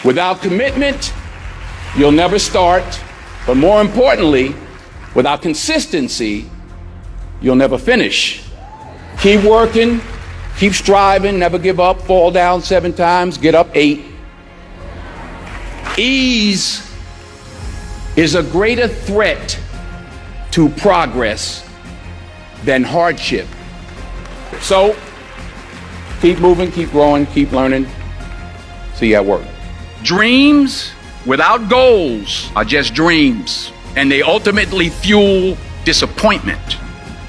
Without commitment, you'll never start. But more importantly, without consistency, you'll never finish. Keep working, keep striving, never give up, fall down 7 times, get up 8. Ease is a greater threat to progress than hardship. So, keep moving, keep growing, keep learning. See you at work. Dreams without goals are just dreams, and they ultimately fuel disappointment.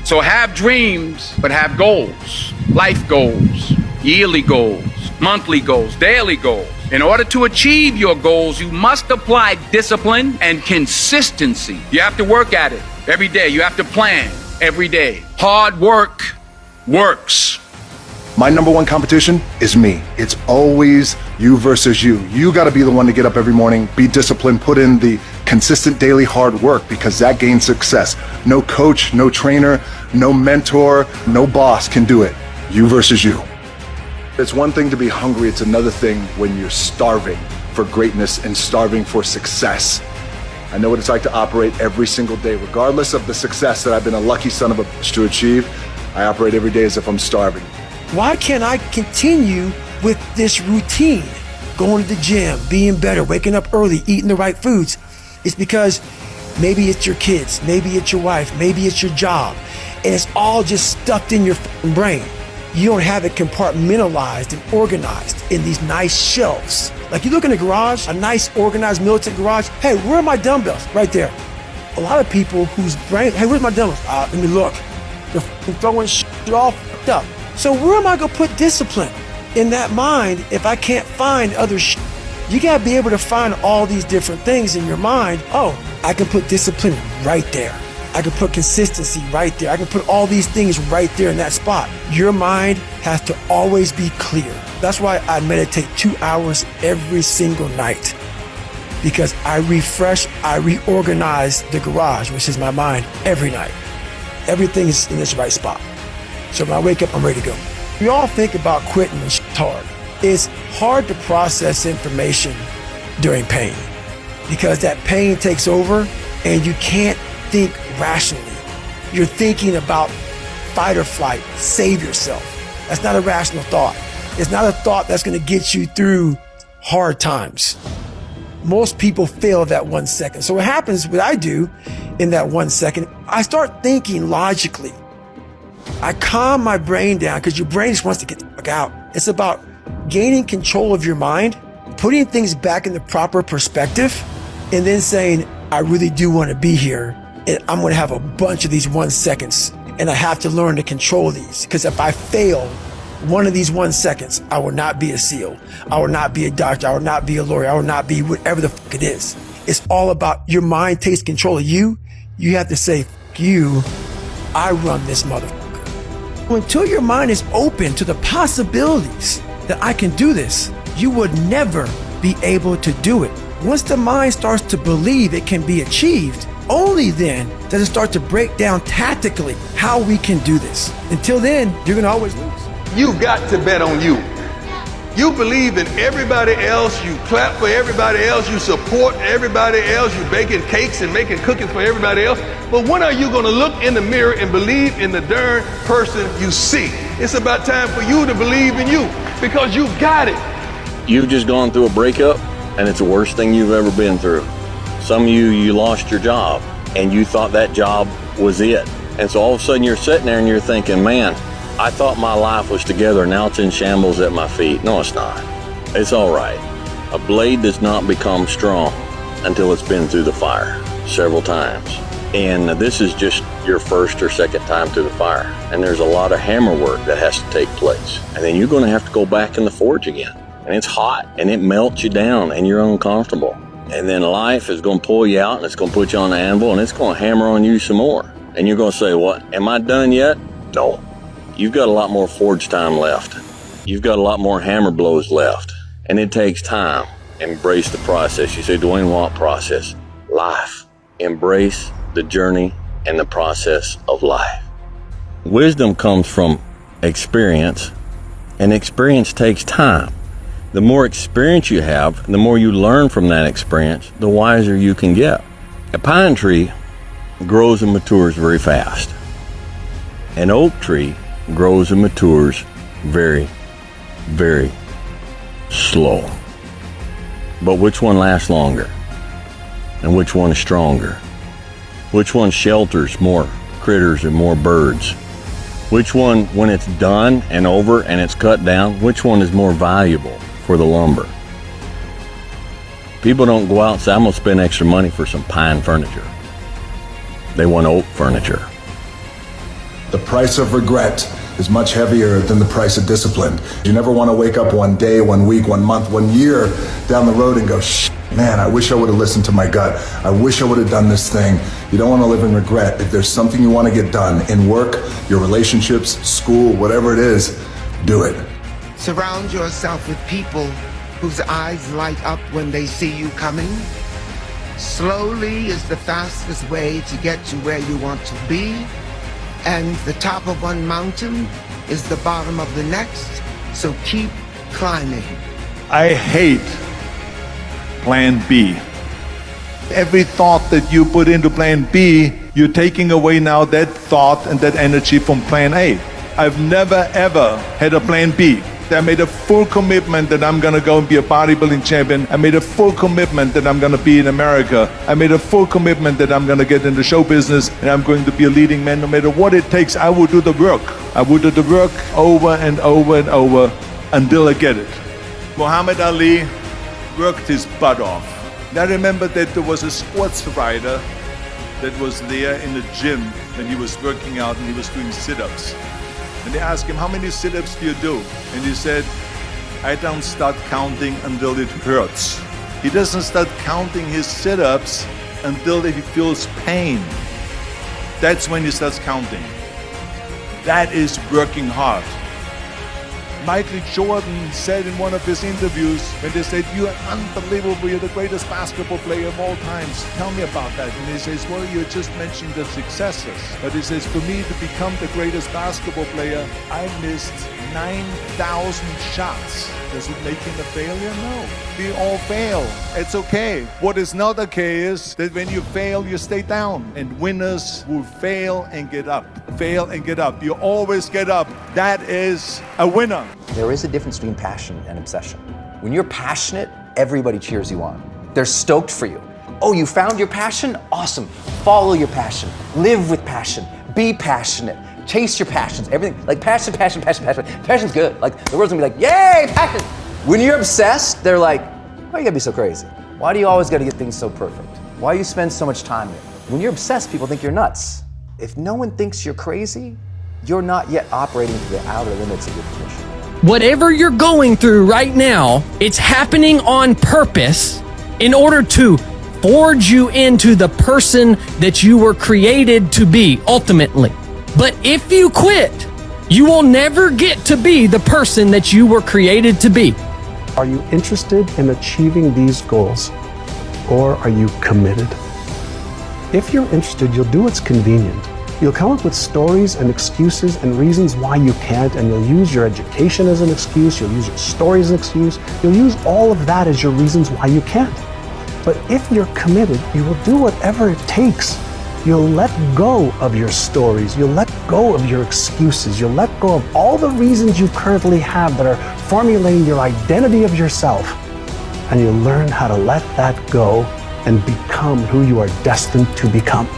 So have dreams, but have goals. Life goals, yearly goals, monthly goals, daily goals. In order to achieve your goals, you must apply discipline and consistency. You have to work at it every day. You have to plan every day. Hard work works. My number one competition is me. It's always you versus you. You got to be the one to get up every morning, be disciplined, put in the consistent daily hard work, because that gains success. No coach, no trainer, no mentor, no boss can do it. You versus you. It's one thing to be hungry. It's another thing when you're starving for greatness and starving for success. I know what it's like to operate every single day, regardless of the success that I've been a lucky son of a bitch to achieve. I operate every day as if I'm starving. Why can't I continue with this routine? Going to the gym, being better, waking up early, eating the right foods. It's because maybe it's your kids, maybe it's your wife, maybe it's your job, and it's all just stuffed in your brain. You don't have it compartmentalized and organized in these nice shelves. Like you look in the garage, a nice organized militant garage. Hey, where are my dumbbells? Right there. A lot of people whose brain, hey, where's my dumbbells? Let me look. They're throwing shit all fucked up. So where am I gonna put discipline in that mind if I can't find other shit? You gotta be able to find all these different things in your mind. Oh, I can put discipline right there. I can put consistency right there. I can put all these things right there in that spot. Your mind has to always be clear. That's why I meditate 2 hours every single night, because I refresh, I reorganize the garage, which is my mind, every night. Everything is in its right spot. So when I wake up, I'm ready to go. We all think about quitting and shit's hard. It's hard to process information during pain, because that pain takes over and you can't think rationally. You're thinking about fight or flight, save yourself. That's not a rational thought. It's not a thought that's gonna get you through hard times. Most people fail that 1 second. So what happens, what I do in that 1 second, I start thinking logically. I calm my brain down, because your brain just wants to get the fuck out. It's about gaining control of your mind, putting things back in the proper perspective, and then saying, I really do want to be here, and I'm going to have a bunch of these 1 seconds, and I have to learn to control these, because if I fail one of these 1 seconds, I will not be a SEAL. I will not be a doctor. I will not be a lawyer. I will not be whatever the fuck it is. It's all about your mind takes control of you. You have to say, fuck you, I run this motherfucker. Until your mind is open to the possibilities that I can do this, you would never be able to do it. Once the mind starts to believe it can be achieved, only then does it start to break down tactically how we can do this. Until then, you're gonna always lose. You've got to bet on you. You believe in everybody else, you clap for everybody else, you support everybody else, you're baking cakes and making cookies for everybody else. But when are you gonna look in the mirror and believe in the darn person you see? It's about time for you to believe in you, because you got it. You've just gone through a breakup, and it's the worst thing you've ever been through. Some of you lost your job, and you thought that job was it. And so all of a sudden you're sitting there and you're thinking, man, I thought my life was together, now it's in shambles at my feet. No, it's not. It's all right. A blade does not become strong until it's been through the fire several times. And this is just your first or second time through the fire. And there's a lot of hammer work that has to take place. And then you're going to have to go back in the forge again. And it's hot and it melts you down and you're uncomfortable. And then life is going to pull you out and it's going to put you on the anvil and it's going to hammer on you some more. And you're going to say, what, am I done yet? No. You've got a lot more forge time left. You've got a lot more hammer blows left. And it takes time. Embrace the process. You say, Dwayne, what process? Life. Embrace the journey and the process of life. Wisdom comes from experience, and experience takes time. The more experience you have, the more you learn from that experience, the wiser you can get. A pine tree grows and matures very fast. An oak tree grows and matures very, very slow. But which one lasts longer? And which one is stronger? Which one shelters more critters and more birds? Which one, when it's done and over and it's cut down, which one is more valuable for the lumber? People don't go out and say, I'm going to spend extra money for some pine furniture. They want oak furniture. The price of regret is much heavier than the price of discipline. You never want to wake up one day, 1 week, 1 month, 1 year down the road and go, man, I wish I would have listened to my gut. I wish I would have done this thing. You don't want to live in regret. If there's something you want to get done in work, your relationships, school, whatever it is, do it. Surround yourself with people whose eyes light up when they see you coming. Slowly is the fastest way to get to where you want to be. And the top of one mountain is the bottom of the next. So keep climbing. I hate plan B. Every thought that you put into plan B, you're taking away now that thought and that energy from plan A. I've never ever had a plan B. I made a full commitment that I'm gonna go and be a bodybuilding champion. I made a full commitment that I'm gonna be in America. I made a full commitment that I'm gonna get into show business and I'm going to be a leading man. No matter what it takes, I will do the work. I will do the work over and over and over until I get it. Muhammad Ali worked his butt off. And I remember that there was a sports writer that was there in the gym and he was working out and he was doing sit-ups. And they asked him, how many sit-ups do you do? And he said, I don't start counting until it hurts. He doesn't start counting his sit-ups until he feels pain. That's when he starts counting. That is working hard. Michael Jordan said in one of his interviews, when they said, you are unbelievable, you're the greatest basketball player of all times. Tell me about that. And he says, well, you just mentioned the successes. But he says, for me to become the greatest basketball player, I missed 9,000 shots. Does it make him a failure? No. We all fail. It's okay. What is not okay is that when you fail, you stay down. And winners will fail and get up. Fail and get up. You always get up. That is a winner. There is a difference between passion and obsession. When you're passionate, everybody cheers you on. They're stoked for you. Oh, you found your passion? Awesome. Follow your passion. Live with passion. Be passionate. Chase your passions. Everything, like passion. Passion's good. Like the world's gonna be like, yay, passion. When you're obsessed, they're like, why you gotta be so crazy? Why do you always gotta get things so perfect? Why do you spend so much time there? When you're obsessed, people think you're nuts. If no one thinks you're crazy, you're not yet operating to the outer limits of your potential. Whatever you're going through right now, it's happening on purpose in order to forge you into the person that you were created to be, ultimately. But if you quit, you will never get to be the person that you were created to be. Are you interested in achieving these goals, or are you committed? If you're interested, you'll do what's convenient. You'll come up with stories and excuses and reasons why you can't, and you'll use your education as an excuse, you'll use your stories as an excuse, you'll use all of that as your reasons why you can't. But if you're committed, you will do whatever it takes. You'll let go of your stories, you'll let go of your excuses, you'll let go of all the reasons you currently have that are formulating your identity of yourself, and you'll learn how to let that go and become who you are destined to become.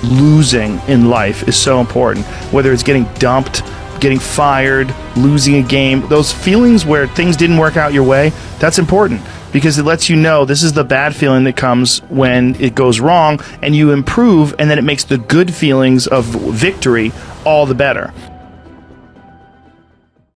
Losing in life is so important, whether it's getting dumped, getting fired, losing a game, those feelings where things didn't work out your way, that's important because it lets you know this is the bad feeling that comes when it goes wrong, and you improve, and then it makes the good feelings of victory all the better.